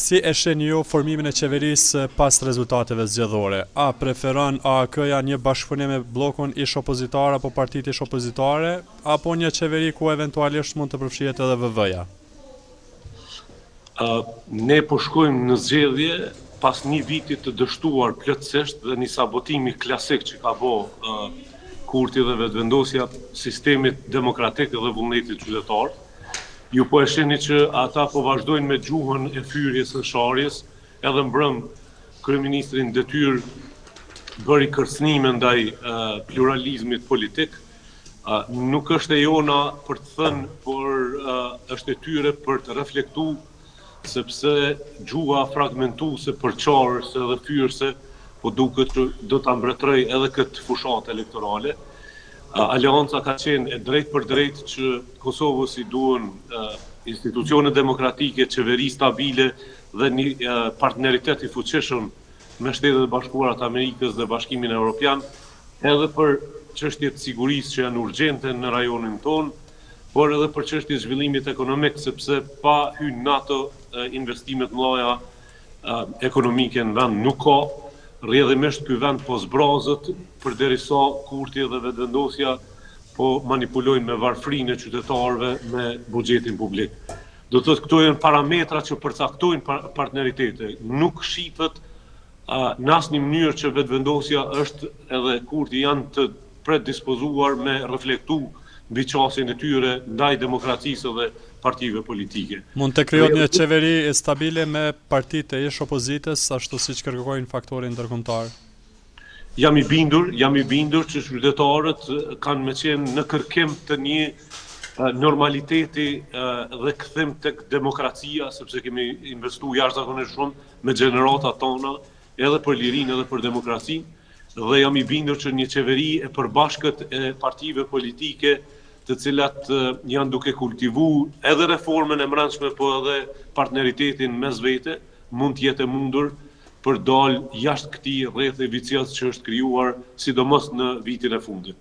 Si e sheni ju formimin e qeverisë pas rezultateve zgjedhore? A preferon AAK-ja një bashkëpunim me bllokun ish opozitar apo partitë ish opozitare, apo një qeveri ku eventualisht mund të përfshihet edhe VV-ja? Ne po shkojmë në zgjedhje pas një viti të dështuar plotësisht dhe një sabotimi klasik që ka bo Kurti dhe vetëvendosja sistemit demokratik dhe vullnetit qytetar. Ju po e shihni që ata po vazhdojnë me gjuhën e fyrjes së sharjes, edhe mbrëm kryeministrin detyrë bëri kërcënime ndaj pluralizmit politik. Nuk është e jona për të thënë, por është e tyre për të reflektuar, sepse gjuha fragmentuese, përçarëse dhe fyrëse po duket që do ta mbretëroj edhe këtë fushatë elektorale. Aleanca ka qenë e drejtë për drejtë që Kosovës i duhen institucione demokratike, qeveri stabile dhe një partneritet i fuqishëm me Shtetet e Bashkuara të Amerikës dhe Bashkimin Evropian, edhe për çështjet sigurisë që janë urgjente në rajonin tonë, por edhe për çështjet zhvillimit ekonomik, sepse pa hyrë NATO investimet mëdha ekonomike në vend nuk ka. Rrjedhimisht ky vend po zbrazët, përderisa Kurti dhe vetëvendosja po manipulojnë me varfrinë e qytetarëve me buxhetin publik. Do të thotë këto janë parametra që përcaktojnë partneritete. Nuk shifet në asnjë mënyrë që vetëvendosja është edhe Kurti janë të predispozuar me reflektu mbi qasjen e tyre ndaj demokracisë dhe partive politike. Mund të krijohet një qeveri stabile me partitë e ish opozitës, ashtu siç kërkojnë faktorin ndërkombëtar. Jam i bindur që qytetarët kanë me qenë në kërkim të një normaliteti dhe kthim tek demokracia, sepse kemi investuar jashtëzakonisht shumë me gjeneratat tona, edhe për lirinë edhe për demokracinë, dhe jam i bindur që një qeveri e përbashkët e partive politike të cilat janë duke kultivu edhe reformën e brendshme, po edhe partneritetin mes vete, mund të jetë e mundur për dalë jashtë këtij rrethi vicioz që është krijuar, sidomos në vitin e fundit.